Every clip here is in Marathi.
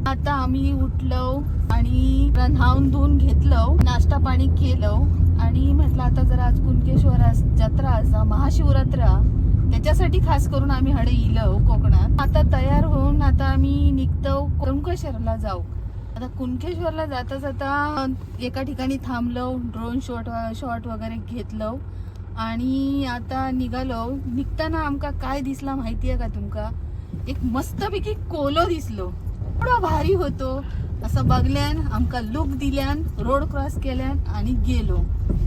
आता आम्ही उठलो आणि न्हावून धुवून घेतलो, नाश्ता पाणी केलं आणि म्हटलं आता जरा आज कुणकेश्वर जत्रा असा महाशिवरात्र, त्याच्यासाठी खास करून आम्ही हडे इलो कोकणात. आता तयार होऊन आता आम्ही निघतो कुणकेश्वरला जाऊ. आता कुणकेश्वरला जाता जाता एका ठिकाणी थांबलो, ड्रोन शॉट वगैरे घेतलो आणि आता निघालो. निघताना आमका काय दिसला माहितीये का तुमका? एक मस्तपैकी कोलो दिसलो, एवढा भारी होतो. असं बघल्यान आमका लुक दिल्यान रोड क्रॉस केल्यान आणि गेलो.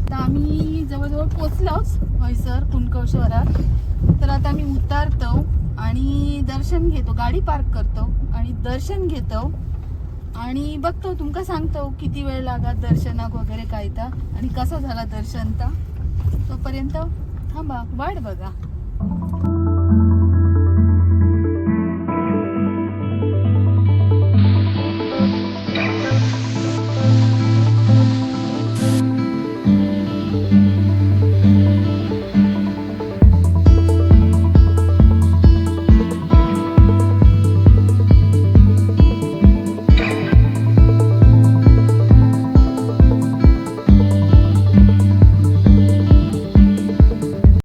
तर आम्ही जवळजवळ पोचलोच हयसर कुणकेश्वरात. तर आता आम्ही उतारतो आणि दर्शन घेतो, गाडी पार्क करतो आणि दर्शन घेतो आणि बघतो, तुमका सांगतो किती वेळ लागा दर्शनाक वगैरे काय ता आणि कसा झाला दर्शन ता. तोपर्यंत थांबा, वाट बघा.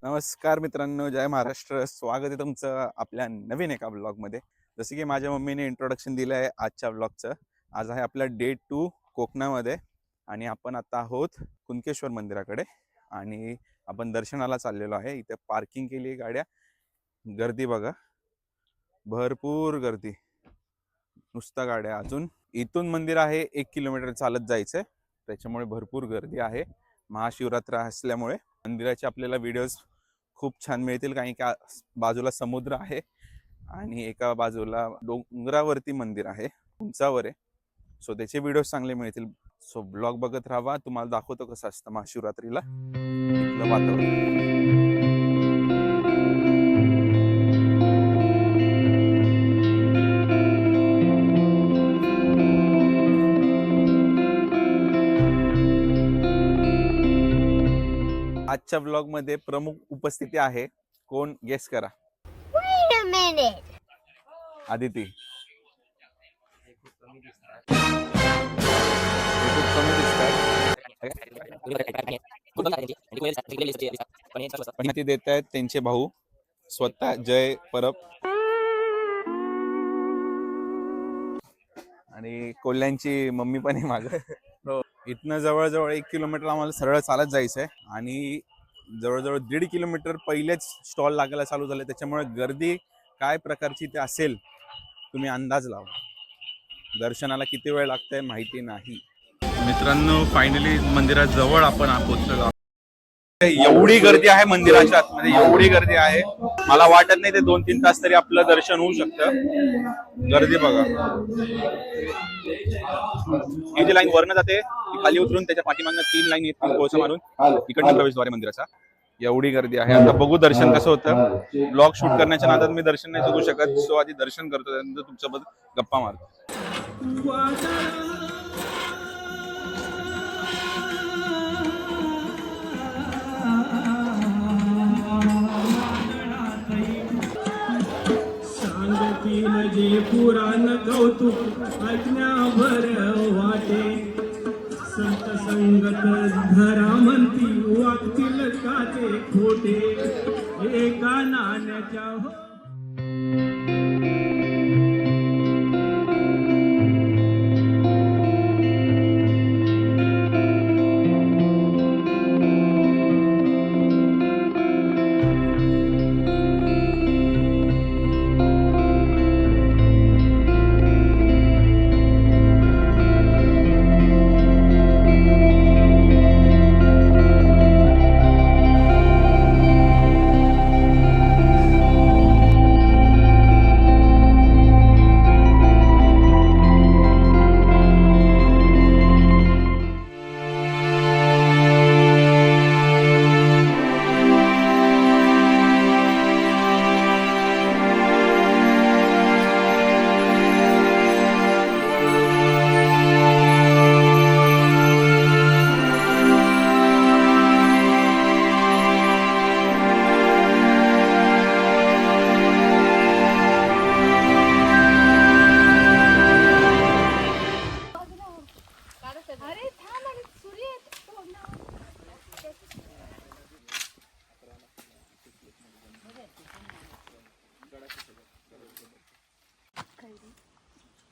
नमस्कार मित्रांनो, जय महाराष्ट्र. स्वागत आहे तुमचं आपल्या नवीन एका ब्लॉगमध्ये. जसे की माझ्या मम्मीने इंट्रोडक्शन दिलं आहे आजच्या ब्लॉगचं. आज आहे आपला डे 2 कोकणामध्ये आणि आपण आता आहोत कुणकेश्वर मंदिराकडे आणि आपण दर्शनाला चाललेलो आहे. इथे पार्किंग केली आहे गाड्या. गर्दी बघा, भरपूर गर्दी, नुसता गाड्या. अजून इथून मंदिर आहे 1 किलोमीटर चालत जायचं, त्याच्यामुळे भरपूर गर्दी आहे. महाशिवरात्र असल्यामुळे मंदिराचे आपल्याला व्हिडिओज खूप छान मिळतील, कारण की बाजूला समुद्र आहे आणि एका बाजूला डोंगरावरती मंदिर आहे, उंचावर आहे. सो त्याचे व्हिडिओज चांगले मिळतील. सो ब्लॉग बघत राहा, तुम्हाला दाखवतो कसं असतं महाशिवरात्रीला इथलं वातावरण. आजच्या ब्लॉग मध्ये प्रमुख उपस्थिती आहे. कोण गेस करा? आदिती. देत आहेत त्यांचे भाऊ स्वतः जय परब आणि कोल्ह्यांची मम्मी पण आहे माग. इथनं जवळजवळ 1 किलोमीटर आम्हाला सरळ चालत जायचंय आणि जवळजवळ 1.5 किलोमीटर पहिलेच स्टॉल लागायला चालू झाले. त्याच्यामुळे गर्दी काय प्रकारची ते असेल तुम्ही अंदाज लावा. दर्शनाला किती वेळ लागतंय माहिती नाही. मित्रांनो, फायनली मंदिरात जवळ आपण पोहोचलो. एवढी गर्दी आहे मंदिराच्या आतमध्ये, एवढी गर्दी आहे, मला वाटत नाही ते 2-3 तास तरी आपलं दर्शन होऊ शकतं. गर्दी बघा. ही जी लाईन वरनं जाते ती खाली उतरून त्याच्या पाठीमागनं 3 लाईन येतील कोळसा मारून इकडनं प्रवेशद्वार मंदिराचा. एवढी गर्दी आहे. आता बघू दर्शन कसं होतं. ब्लॉग शूट करण्याच्या नादात मी दर्शन नाही चुकू शकत. सो आधी दर्शन करतो, त्यानंतर तुमच्याबद्दल गप्पा मारतो. जे पुराण कौतुक ऐकण्यावर वाटे, संत संगत धरा म्हणती वागतील का ते खोटे, एका नाण्याच्या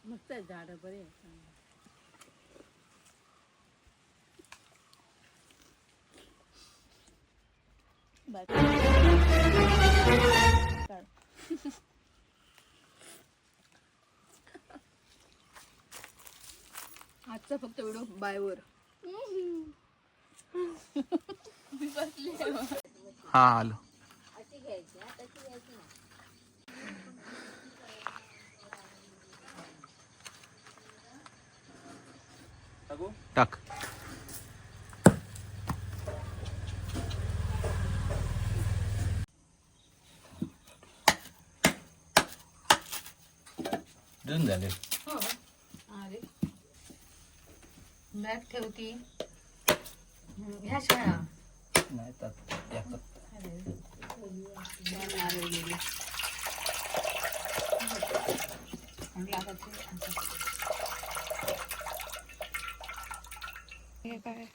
मस्त आहे झाड बरे आजचा फक्त व्हिडिओ बायवर हा आलो. टाक. जून झाले. अरे बॅग ठेवती ह्या शाळा नाही तर हे काय